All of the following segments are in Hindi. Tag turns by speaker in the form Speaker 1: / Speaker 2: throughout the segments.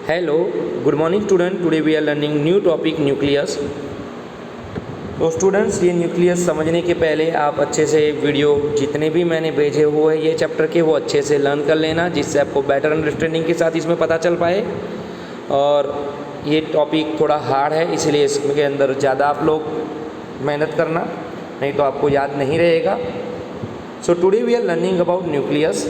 Speaker 1: Hello, good morning student. Today we are learning new topic nucleus. तो स्टूडेंट्स, ये न्यूक्लियस समझने के पहले आप अच्छे से वीडियो जितने भी मैंने भेजे हुए हैं ये चैप्टर के, वो अच्छे से लर्न कर लेना, जिससे आपको बेटर अंडरस्टैंडिंग के साथ इसमें पता चल पाए। और ये टॉपिक थोड़ा हार्ड है, इसलिए इसके अंदर ज़्यादा आप लोग मेहनत करना, नहीं तो आपको याद नहीं रहेगा। So today we are learning about nucleus.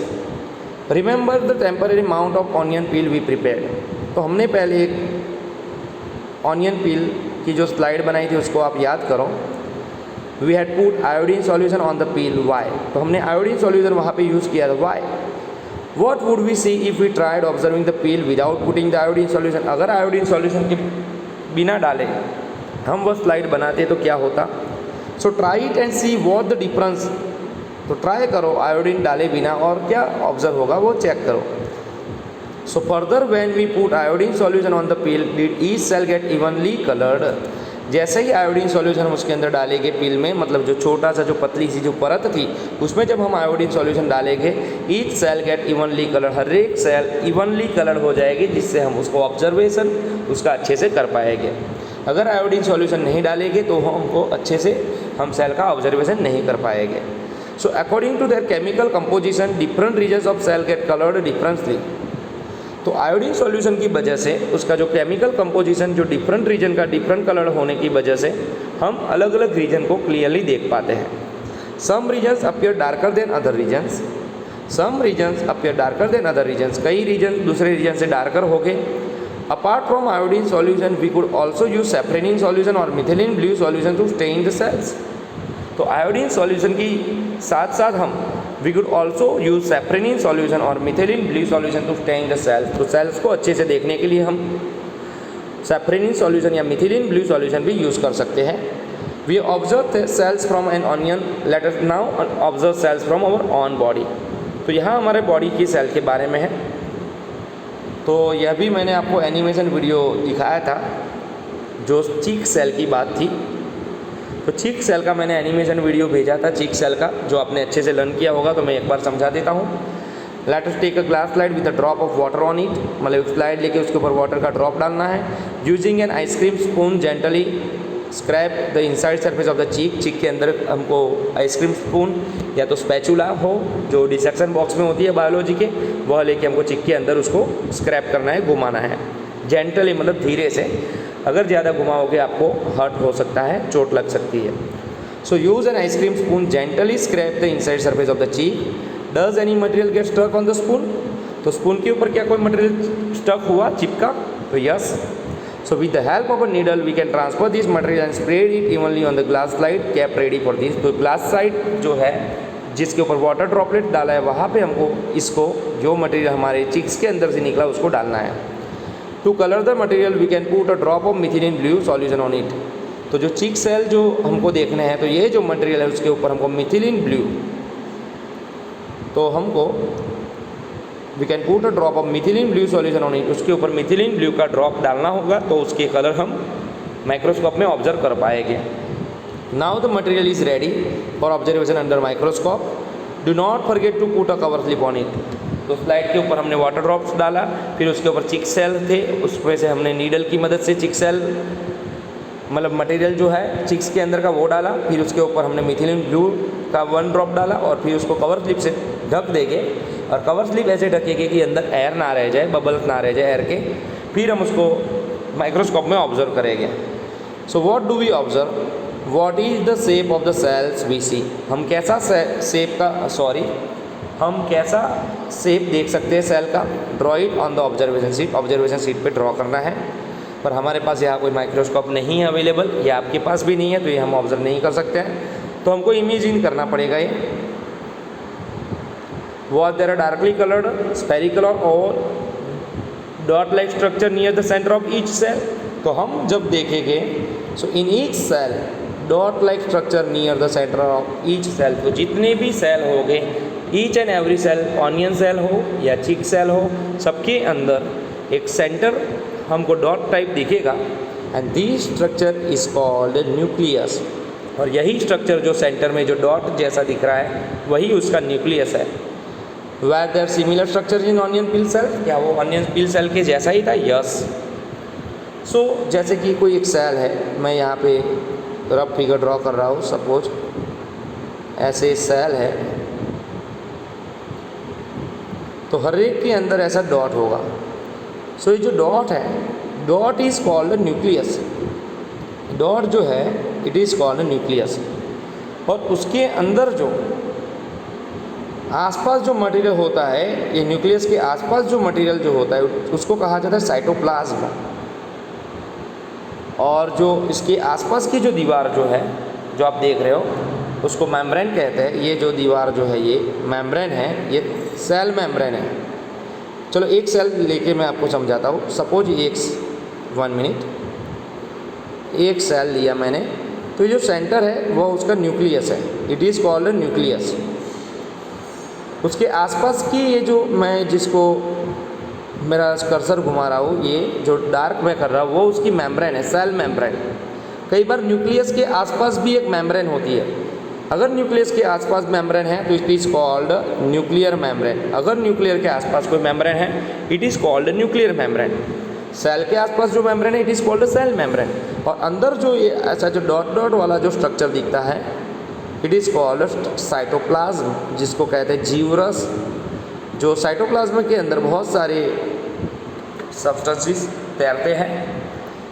Speaker 1: Remember the temporary amount of onion peel we prepared. तो हमने पहले एक ऑनियन पील की जो स्लाइड बनाई थी उसको आप याद करो। We had put iodine solution on the peel, why. तो हमने आयोडीन सॉल्यूशन वहाँ पे यूज़ किया था, why. What would we see if we tried observing the peel without putting the iodine solution. अगर आयोडीन सॉल्यूशन के बिना डाले हम वो स्लाइड बनाते तो क्या होता। So try it and see what the difference. तो ट्राई करो आयोडीन डाले बिना और क्या ऑब्जर्व होगा वो चेक करो। So further when we put iodine solution on the peel, did each cell get evenly colored? जैसे ही आयोडीन सॉल्यूशन हम उसके अंदर डालेंगे पील में, मतलब जो छोटा सा जो पतली सी जो परत थी उसमें जब हम आयोडीन सॉल्यूशन डालेंगे, each cell get evenly colour, हर एक सेल इवनली कलर हो जाएगी, जिससे हम उसको ऑब्जर्वेशन उसका अच्छे से कर पाएंगे। अगर आयोडीन सॉल्यूशन नहीं डालेंगे तो हमको अच्छे से हम सेल का ऑब्जर्वेशन नहीं कर पाएंगे। So according to their chemical composition different regions of cell get coloured differently. तो आयोडीन सॉल्यूशन की वजह से उसका जो केमिकल कंपोजिशन जो डिफरेंट रीजन का डिफरेंट कलर होने की वजह से हम अलग अलग रीजन को क्लियरली देख पाते हैं। Some regions appear darker than other regions, some regions appear darker than other regions, कई रीजन दूसरे रीजन से डार्कर हो गए। Apart from iodine solution we could also use safranin solution और methylene blue solution to stain the cells. तो आयोडीन सॉल्यूशन की साथ साथ हम we could also use safranin solution और methylene blue solution to stain the cells. तो सेल्स को अच्छे से देखने के लिए हम सेफ्रेनिन सॉल्यूशन या मिथिलीन ब्लू सॉल्यूशन भी यूज़ कर सकते हैं। We observe cells from an onion, let us now observe cells from our own body. तो यहाँ हमारे बॉडी की सेल के बारे में है। तो यह भी मैंने आपको एनिमेशन वीडियो दिखाया था जो चीक सेल की बात थी। तो चीक सेल का मैंने एनिमेशन वीडियो भेजा था, चीक सेल का, जो आपने अच्छे से लर्न किया होगा, तो मैं एक बार समझा देता हूँ। Let us take a glass slide with a drop of water on it, मतलब एक स्लाइड लेके उसके ऊपर वाटर का ड्रॉप डालना है। Using an ice cream spoon gently scrape the inside surface of the cheek. Cheek के अंदर हमको आइसक्रीम स्पून या तो स्पैचुला हो जो डिसेक्शन बॉक्स में होती है बायोलॉजी के, वह लेके हमको चीक के अंदर उसको स्क्रैप करना है, घुमाना है जेंटली, मतलब धीरे से। अगर ज़्यादा घुमाओगे आपको हर्ट हो सकता है, चोट लग सकती है। So use an ice cream spoon gently scrape the inside surface of the cheek. Does any material get stuck on the spoon. तो स्पून के ऊपर क्या कोई मटेरियल स्टक हुआ, चिपका? तो yes. So with the help of a needle we can transfer this material and spread it evenly on the glass slide kept ready for this. तो ग्लास स्लाइड जो है जिसके ऊपर वाटर ड्रॉपलेट डाला है, वहाँ पे हमको इसको जो मटेरियल हमारे चिक्स के अंदर से निकला उसको डालना है। To colour the material we can put a drop of methylene blue solution on it. तो जो चिक सेल जो हमको देखने हैं, तो ये जो मटेरियल है उसके ऊपर हमको मिथिलीन ब्लू, तो हमको we can put a drop of methylene blue solution on it, उसके ऊपर मिथिलीन ब्लू का ड्रॉप डालना होगा, तो उसके कलर हम माइक्रोस्कोप में ऑब्जर्व कर पाएंगे। Now the material is ready for observation under microscope. Do not forget to put a cover slip on it. तो स्लाइड के ऊपर हमने वाटर ड्रॉप्स डाला, फिर उसके ऊपर चिक सेल थे, उसमें से हमने नीडल की मदद से चिक सेल, मतलब मटेरियल जो है चिक्स के अंदर का वो डाला, फिर उसके ऊपर हमने मिथिलीन ब्लू का 1 ड्रॉप डाला और फिर उसको कवर स्लिप से ढक देंगे। और कवर स्लिप ऐसे ढकेंगे कि अंदर एयर ना रह जाए, बबल्स ना रह जाए एयर के। फिर हम उसको माइक्रोस्कोप में ऑब्जर्व करेंगे। So what do we observe, what is the shape of the cells we see. हम कैसा हम कैसा शेप देख सकते हैं सेल का। Draw it on the observation sheet, observation sheet पे ड्रॉ करना है। पर हमारे पास यहाँ कोई माइक्रोस्कोप नहीं है अवेलेबल, या आपके पास भी नहीं है, तो ये हम ऑब्जर्व नहीं कर सकते हैं, तो हमको इमेजिन करना पड़ेगा ये। What there are darkly coloured spherical और dot like structure near the centre of each cell. तो हम जब देखेंगे, so in each cell dot like structure near the centre of each cell. तो जितने भी सेल हो गए, each and every cell, onion cell हो या चिक सेल हो, सबके अंदर एक सेंटर हमको डॉट टाइप दिखेगा, and this structure is called nucleus. और यही स्ट्रक्चर जो सेंटर में जो डॉट जैसा दिख रहा है वही उसका न्यूक्लियस है। Were there similar structure in onion peel cell, क्या वो ऑनियन पिल सेल के जैसा ही था? यस। सो जैसे कि कोई एक सेल है, मैं यहाँ पे रफ फिगर ड्रॉ कर रहा हूँ, सपोज ऐसे सेल है, तो हर एक के अंदर ऐसा डॉट होगा। सो ये जो डॉट है, dot is called nucleus. Dot जो है इट इज़ कॉल्ड न्यूक्लियस। और उसके अंदर जो आसपास जो मटेरियल होता है, ये न्यूक्लियस के आसपास जो मटेरियल जो होता है उसको कहा जाता है साइटोप्लाज्म। और जो इसके आसपास की जो दीवार जो है, जो आप देख रहे हो, उसको मेम्ब्रेन कहते हैं। ये जो दीवार जो है ये मेम्ब्रेन है, ये सेल मेम्ब्रेन है। चलो एक सेल लेके मैं आपको समझाता हूँ। सपोज वन मिनट, एक सेल लिया मैंने, तो जो सेंटर है वो उसका न्यूक्लियस है, इट इज़ कॉल्ड न्यूक्लियस। उसके आसपास की ये जो मैं जिसको मेरा कर्सर घुमा रहा हूँ, ये जो डार्क में कर रहा हूँ, वो उसकी मेम्ब्रेन है, सेल मेम्ब्रेन। कई बार न्यूक्लियस के आसपास भी एक मेम्ब्रेन होती है। अगर न्यूक्लियस के आसपास मेम्ब्रेन है तो it is called nuclear membrane. अगर न्यूक्लियर के आसपास कोई मेम्ब्रेन है, it is called nuclear membrane. Cell के आसपास जो मेम्ब्रेन है, it is called cell membrane. और अंदर जो ये ऐसा जो डॉट डॉट वाला जो स्ट्रक्चर दिखता है, इट इज़ कॉल्ड साइटोप्लाज्म, जिसको कहते हैं जीवरस। जो साइटोप्लाज्म के अंदर बहुत सारे सब्सटेंसेस तैरते हैं।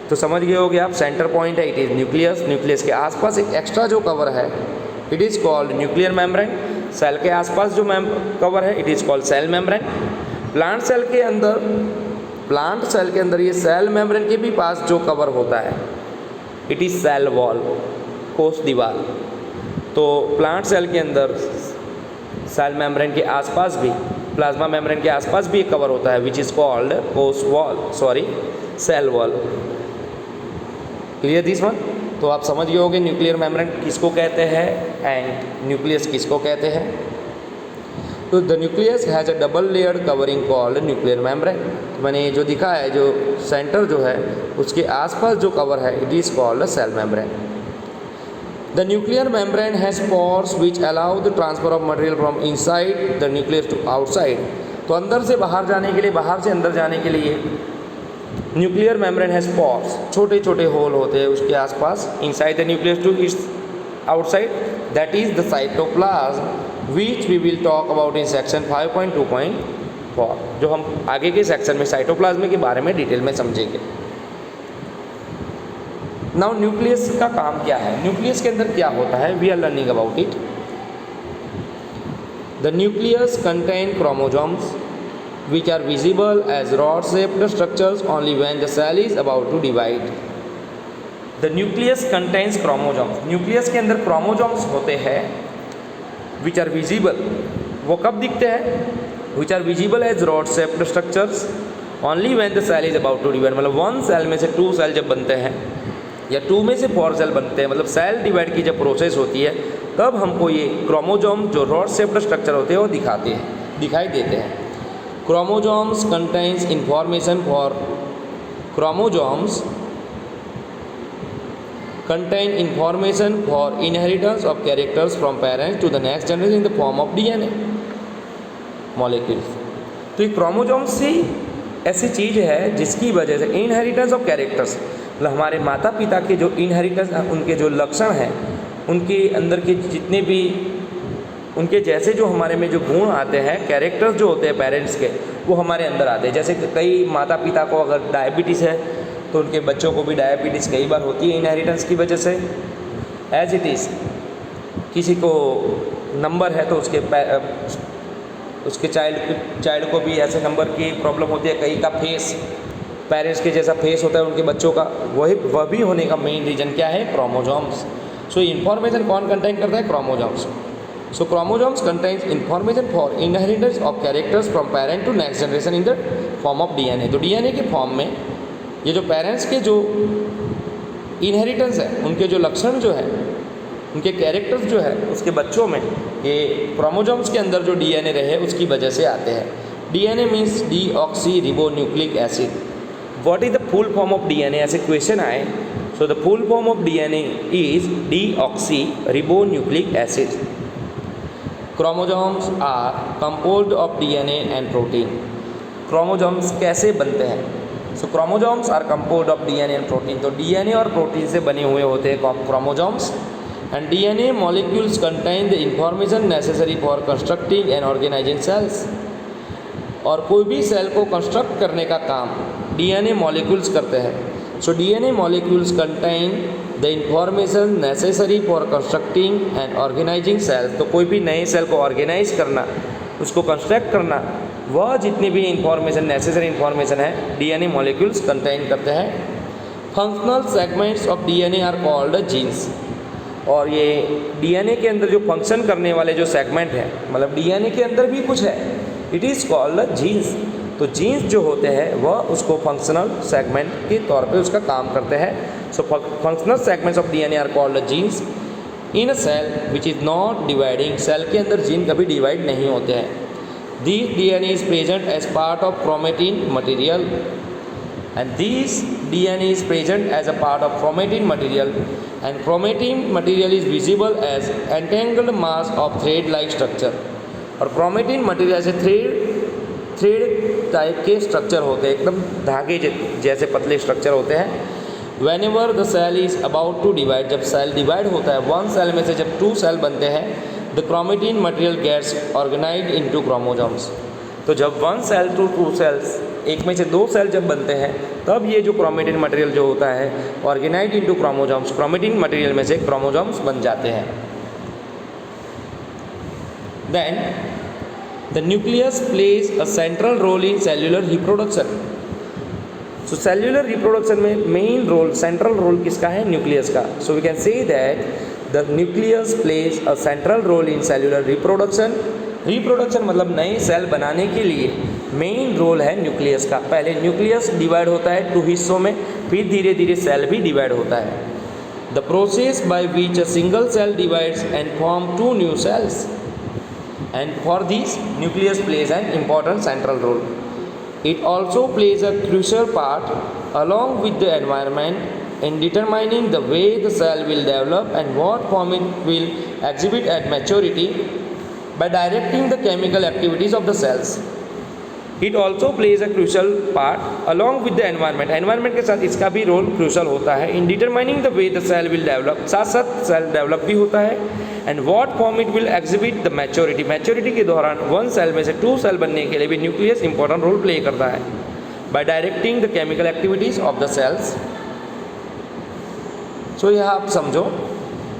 Speaker 1: तो समझ गए होगे आप, सेंटर पॉइंट है इट इज़ न्यूक्लियस। न्यूक्लियस के आसपास एक एक्स्ट्रा जो कवर है, it is called nuclear membrane. Cell के आसपास जो कवर है, it is called cell membrane. Plant cell के अंदर ये सेल मेम्ब्रेन के भी पास जो कवर होता है, इट इज़ सेल वॉल, कोश दीवार। तो प्लांट सेल के अंदर सेल मेम्ब्रेन के आसपास भी, प्लाज्मा मेम्ब्रेन के आसपास भी एक कवर होता है, विच इज़ कॉल्ड कोश wall, cell wall. Clear this one? तो आप समझ गए होंगे न्यूक्लियर मेम्ब्रेन किसको कहते हैं एंड न्यूक्लियस किसको कहते हैं। तो the nucleus has a double layered covering called nuclear membrane. मैंने जो दिखा है, जो सेंटर जो है उसके आसपास जो कवर है, it is called cell membrane. The nuclear membrane has pores which allow the transfer of material from inside the nucleus to outside. तो अंदर से बाहर जाने के लिए, बाहर से अंदर जाने के लिए न्यूक्लियर मेम्ब्रेन हैज़ पोर्स, छोटे छोटे होल होते हैं उसके आसपास, inside the nucleus to its outside, that is the cytoplasm which we will talk about in section 5.2.4, जो हम आगे के सेक्शन में साइटोप्लाज्म के बारे में डिटेल में समझेंगे। नाउ न्यूक्लियस का काम क्या है, न्यूक्लियस के अंदर क्या होता है, we are learning about it. The nucleus contain chromosomes which are visible as rod-shaped structures only when the cell is about to divide. The nucleus contains chromosomes. Nucleus के अंदर क्रोमोसोम्स होते हैं which are visible. वो कब दिखते हैं? which are visible as rod-shaped structures only when the cell is about to divide. मतलब वन सेल में से टू सेल जब बनते हैं या टू में से फोर सेल बनते हैं, मतलब सेल डिवाइड की जब प्रोसेस होती है, तब हमको ये क्रोमोसोम जो रॉड-शेप्ड स्ट्रक्चर होते हैं वो दिखाई देते हैं। Chromosomes contains information for chromosomes contain information for inheritance of characters from parents to the next generation in the form of DNA molecules। तो ये क्रोमोसोम्स ही ऐसी चीज़ है जिसकी वजह से इनहेरिटेंस ऑफ कैरेक्टर्स, मतलब हमारे माता पिता के जो इनहेरिटेंस, उनके जो लक्षण हैं, उनके अंदर के जितने भी उनके जैसे जो हमारे में जो गुण आते हैं, कैरेक्टर्स जो होते हैं पेरेंट्स के, वो हमारे अंदर आते हैं। जैसे कई माता पिता को अगर डायबिटीज़ है तो उनके बच्चों को भी डायबिटीज़ कई बार होती है इनहेरिटेंस की वजह से। एज इट इज़ किसी को नंबर है तो उसके चाइल्ड को भी ऐसे नंबर की प्रॉब्लम होती है। कई का फेस पेरेंट्स के जैसा फेस होता है उनके बच्चों का, वह भी होने का मेन रीज़न क्या है? क्रोमोसोम्स। सो इन्फॉर्मेशन कौन कंटेन करता है? Chromosomes. So chromosomes contains information for inheritance of characters from parent to next generation in the form of DNA। तो DNA के फॉर्म में ये जो पेरेंट्स के जो इनहेरिटेंस है, उनके जो लक्षण जो है, उनके कैरेक्टर्स जो है उसके बच्चों में, ये क्रोमोसोम्स के अंदर जो DNA रहे उसकी वजह से आते हैं। DNA means deoxyribonucleic acid. What is the full form of DNA? ऐसे क्वेश्चन आए। So the full form of DNA is deoxyribonucleic acid. Chromosomes are composed of DNA and protein. Chromosomes कैसे बनते हैं? So chromosomes are composed of DNA and protein. तो डीएनए और प्रोटीन से बने हुए होते हैं chromosomes. And DNA molecules contain the information necessary for constructing and organising cells. और कोई भी सेल को कंस्ट्रक्ट करने का काम डीएनए मॉलिक्यूल्स करते हैं। So DNA molecules contain the information necessary for constructing and organising cells. तो कोई भी नए सेल को ऑर्गेनाइज करना, उसको कंस्ट्रक्ट करना, वह जितनी भी इंफॉर्मेशन नेसेसरी इंफॉर्मेशन है डीएनए मॉलिक्यूल्स कंटेन करते हैं। Functional segments of DNA are called genes. और ये डीएनए के अंदर जो फंक्शन करने वाले जो सेगमेंट हैं, मतलब डीएनए के अंदर भी कुछ है, इट इज़ कॉल्ड जीन्स। तो जीन्स जो होते हैं वह उसको फंक्शनल सेगमेंट के तौर पे उसका काम करते हैं। So functional segments of DNA are called genes in a cell which is not dividing. Cell के अंदर जीन कभी डिवाइड नहीं होते हैं। This DNA is present as part of chromatin material and this DNA is present as a part of chromatin material, and chromatin material is visible as entangled mass of thread like structure। और chromatin material ऐसे थ्रेड टाइप के स्ट्रक्चर होते हैं, एकदम धागे जैसे पतले स्ट्रक्चर होते हैं। whenever the cell is about to divide, जब सेल डिवाइड होता है, वन सेल में से जब टू सेल बनते हैं, the chromatin material gets organized into chromosomes। तो जब one cell to two cells, एक में से दो सेल जब बनते हैं, तब ये जो क्रोमेटिन मटेरियल जो होता है organised into chromosomes, chromatin material में से क्रोमोसोम्स बन जाते हैं। Then the nucleus plays a central role in cellular reproduction. So cellular reproduction में मेन रोल, सेंट्रल रोल किसका है? न्यूक्लियस का। So we can say that the nucleus plays a central role in cellular reproduction. Reproduction मतलब नए सेल बनाने के लिए मेन रोल है न्यूक्लियस का। पहले न्यूक्लियस डिवाइड होता है टू हिस्सों में, फिर धीरे धीरे सेल भी डिवाइड होता है। The process by which a single cell divides and form two new cells, and for this nucleus plays an important central role. It also plays a crucial part along with the environment in determining the way the cell will develop and what form it will exhibit at maturity by directing the chemical activities of the cells. It also plays a crucial part along with the environment. Environment के साथ इसका भी रोल क्रूशल होता है in determining the way the cell will develop, साथ साथ सेल डेवलप भी होता है, and what form it will exhibit the maturity. maturity के दौरान वन सेल में से टू सेल बनने के लिए भी न्यूक्लियस इंपॉर्टेंट रोल प्ले करता है by directing the chemical activities of the cells. So यह आप समझो,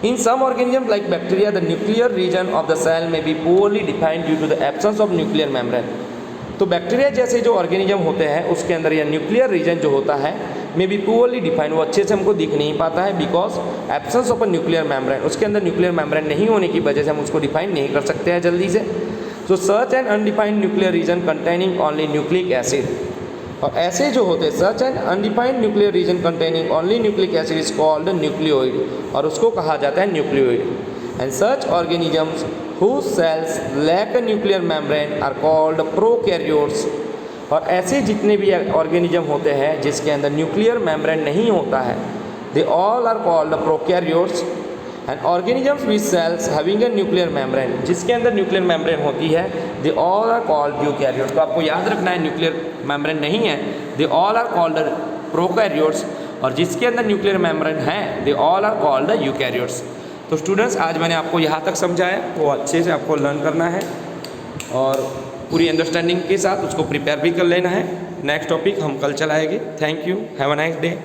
Speaker 1: in some organisms like bacteria the nuclear region of the cell may be poorly defined due to the absence of nuclear membrane। तो बैक्टीरिया जैसे जो ऑर्गेनिज्म होते हैं उसके अंदर यह न्यूक्लियर रीजन जो होता है मे बी पुअरली डिफाइंड, वो अच्छे से हमको दिख नहीं पाता है because absence of a nuclear membrane. उसके अंदर न्यूक्लियर मेम्ब्रेन नहीं होने की वजह से हम उसको डिफाइन नहीं कर सकते हैं जल्दी से। So such an undefined nuclear region containing only nucleic acid. और ऐसे जो होते हैं such an undefined nuclear region containing only nucleic acid is called nucleoid, और उसको कहा जाता है nucleoid. And such organisms whose cells lack a nuclear membrane are called prokaryotes। और ऐसे जितने भी ऑर्गेनिज्म होते हैं जिसके अंदर न्यूक्लियर मेम्ब्रेन नहीं होता है, they all are called prokaryotes। and organisms with cells having a nuclear membrane, जिसके अंदर न्यूक्लियर मेम्ब्रेन होती है, they all are called eukaryotes। तो आपको याद रखना है न्यूक्लियर मेम्ब्रेन नहीं है, they all are called prokaryotes, और जिसके अंदर न्यूक्लियर मेम्ब्रेन है they all are called eukaryotes। तो स्टूडेंट्स आज मैंने आपको यहाँ तक समझाया, वो अच्छे से आपको लर्न करना है और पूरी अंडरस्टैंडिंग के साथ उसको प्रिपेयर भी कर लेना है। नेक्स्ट टॉपिक हम कल चलाएंगे। Thank you, have a nice day.